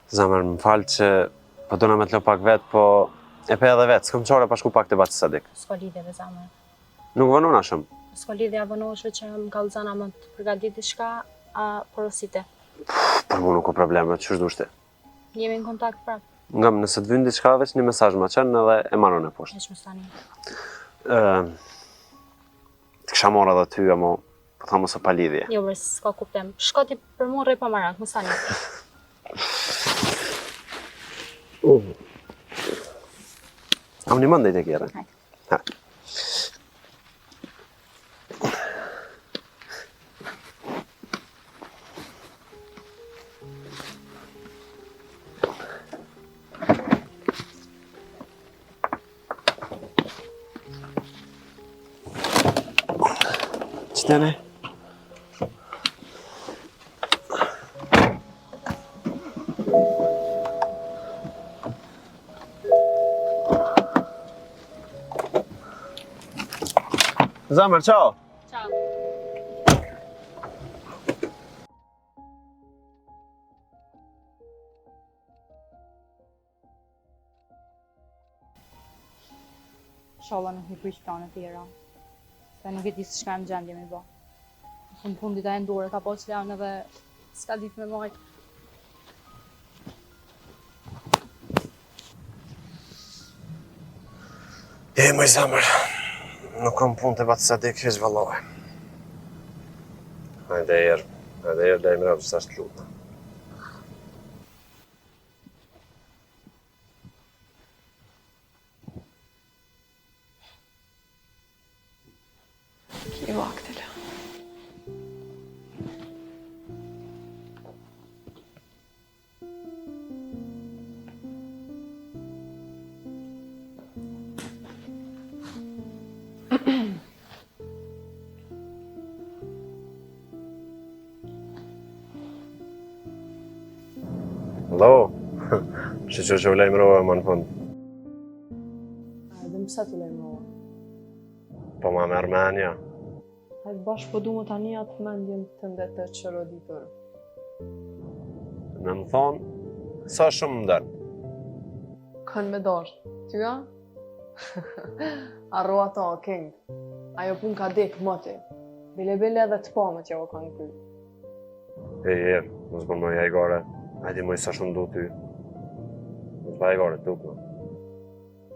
Zamër, më falë që po dona me t'lo pak vetë, po e pe edhe vetë, s'kom qore pa shku pak të batë sadik. S'ko lidhje dhe zamër. Nuk vënona shumë. S'ko lidhje avonoshe që më kallëzana më të përgatit diçka, a porosite. Për mu nuk o probleme, që shdu shti. Jemi në kontakt prap. Nga më nëse të vynë diçka veç një mesazh ma qenë edhe e manon e poshtë. Veç më stani. Të kisha marrë edhe ty, amo, po tha mos e pa lidhje. Jo, bre, s'ka kuptem. Shko ti për mu rrej pa marak, më stani. Am një mëndej të kjere. Ha. Qëtene? Zamër, qao! Ciao. Inshallah nuk i prish planet tjera. Se nuk e di se çka më gjendje me bë. Në fundit e ndore ka pas lanë edhe s'ka ditë me majt. Moj zamër, nuk kom punë të batë sadik, heq vallove. Hajde erë, dhe i mërë që është lutë. Ki vaktele. Allo, që u lejmërova më në fund. Dhe mësa të lejmërova. Po ma merë menja. Hajtë bashkë po du më tani atë mendjen të ndetë të qëroditur. Në më thonë, sa shumë më dërë. Kënë me dashtë, tyja? Arro ato, king. Ajo pun ka dekë mëti. Bile edhe të pa më t'ja o kanë kry. Mos bërë më jajgare. Hajdi moj sa shumë du ty. Mos bërë jajgare, tuk më.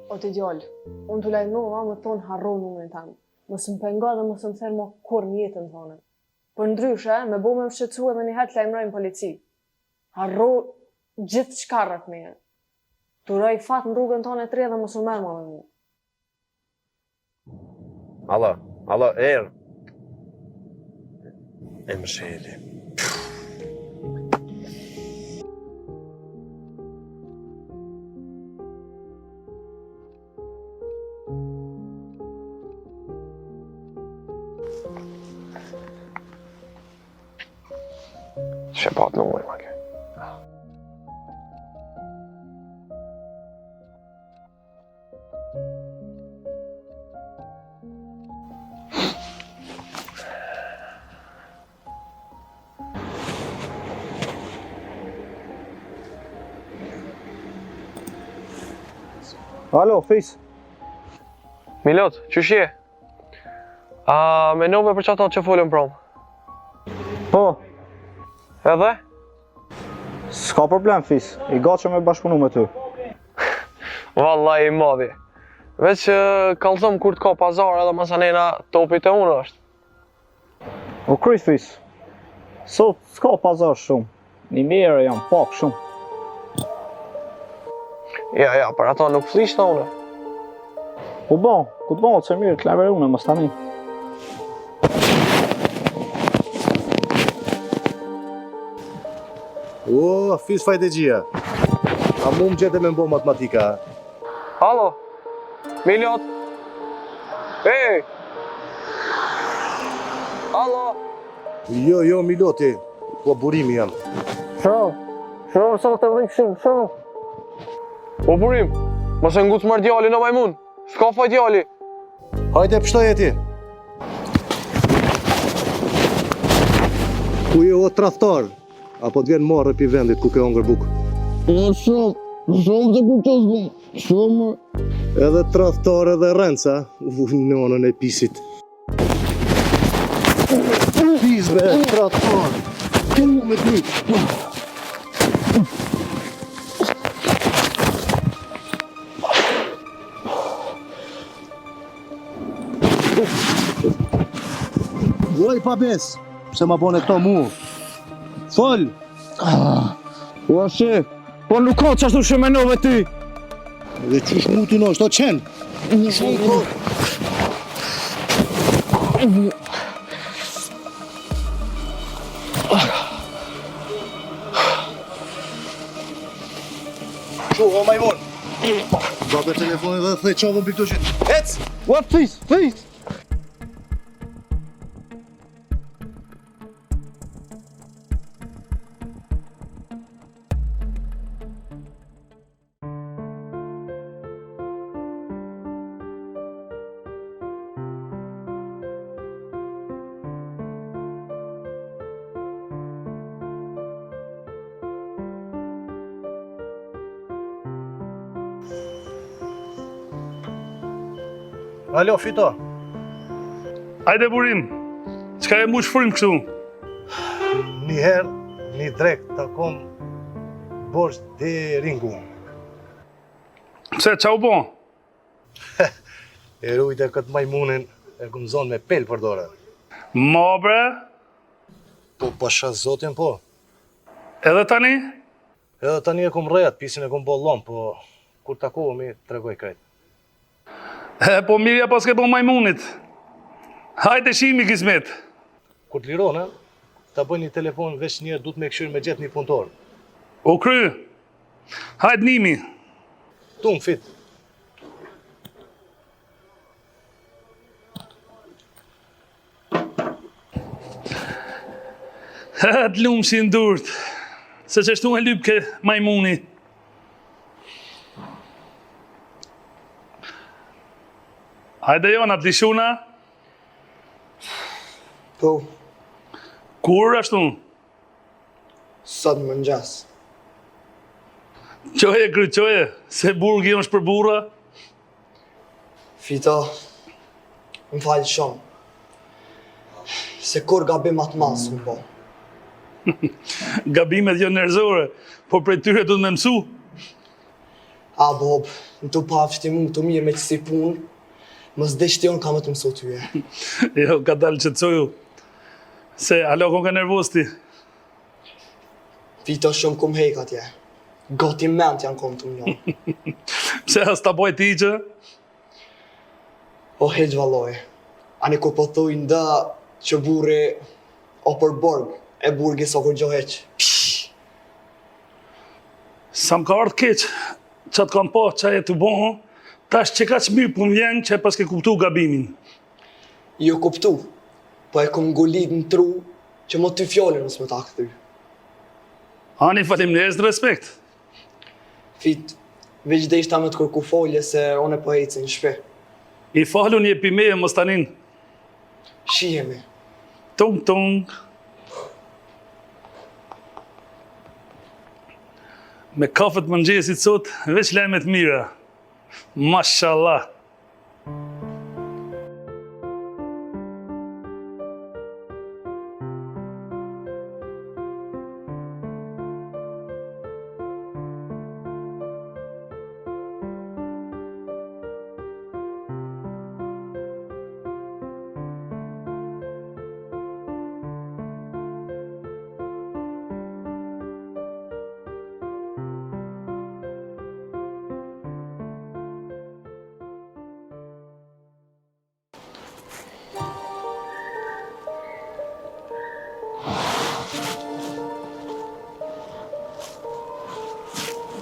O të gjallë, unë të lejmërova më thonë harro numrin tamë. Mësë më penga dhe mësë më therë më kur një jetën tonë. Për ndryshe, me bo me më shqetsu edhe një herë të lajmërojnë polici. Harro gjithë qka rrët me jenë. Turoj fat në rrugën tonë e tre dhe mësë më merë më me mu. Alo, erë. E më sheli. Shepat në ujë, ma ke. Alo, Fis. Milot, qysh je? A menove për qato që folën prom? Po, Edhe? s'ka problem, Fis. I gatë që me bashkëpunu me ty. Vallaj i madhi. Veç kallëzom kur t'ka pazar edhe masanena topit e unë është. O kryt, Fis. Sot s'ka pazar shumë. Një mire jam pak shumë. Ja, për ato nuk flisht në une. Ku të bon, që mirë, t'leve une, më stani. O, Fis fajt e gjia. A mu më gjete me mbo matematika? Halo? Milot? Ej! Halo? Jo, Miloti. Po, burimi jam. Shumë, sa të vëjkëshim, shumë. O burim, mos e ngucë mërë djali në majmun. S'ka faj djali. Hajde, pështoj e ti. Ku je o traftar? Apo t'vjen marrë pi vendit ku ke ongër bukë? Shumë të kuptos bu. Shumë. Edhe tradhtar edhe rrenca, nonën e pisit. Pizme, tradhtar. Këmu me ty. Uaj pa bes, se ma bone këto mu. Fol! Ua shef, po nuk ka që ashtu shëmenove ty. Dhe qush mu ty no, shto qenë. Shumë ko. Qo, o majmon. Babe telefonin dhe thej qovën për këto qenë. Ec! Ua this. Alo, Fito. Hajde burim, qka e mush frim kështu? Një herë, një drek, ta kom borç dhe ringu. Pse, qa u bo? E rujt e këtë majmunin e këmë zonë me pel për dore. Ma bre, Po, pasha zotin po. edhe tani? Edhe tani e këmë rejat, pisin e këmë bollon, po kur takohemi, tregoj krejt. Po mirja pas ke po majmunit. Hajde shimi kismet. Kur t'lirone, ta bëj një telefon veç njerë, du të me këshyrë me gjetë një punëtor. O kry, hajde nimi. Tu më fit. T'lumë si ndurt, se që shtu e lyp ke majmuni. Hajde jona, t'lishuna. Po, Kur ashtu? sot më ngjas. Qoje kry, qoje, se burgi është për burra. Fito, më falë shumë. Se kur gabim atë masë më po. Gabimet jo njerëzore, por prej tyre du të me mësu. A, Bob, në të pafshti mu të mirë me që si punë, mos deshtion ka më të mësu tyje. Jo, ka dalë që të coju. Se, alo, kon ka nervos ti. Fito shumë kum hek atje. Goti ment janë kom të mjo. Pse as ta boj ti që? O heq valoj. Ani kur po thuj nda që burri o për borg, e burgi so kur gjo heq. Sa më ka ardhë keq, që të kam po, që e të boho, tash që ka që mirë pun vjen që e pas ke kuptu gabimin. Jo kuptu, po e kum golit në tru që mo ty fjollin nësë me ta këthy. Ani faleminderit në respekt. Fit, veç dhe ishta me të kërku folje se one po ecë në shpe. I falu një epimeje mos tanin. Shihemi. Tung, tung. Me kafet mëngjesit sot, veç lajmet mira. Mashallah.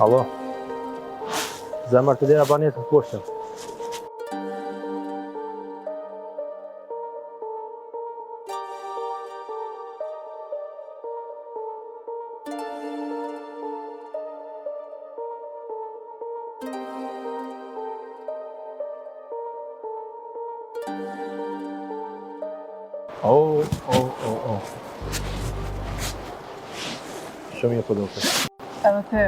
Alo, zemër të dera banet të poshtëm. Shumë një përdo. Edhe te,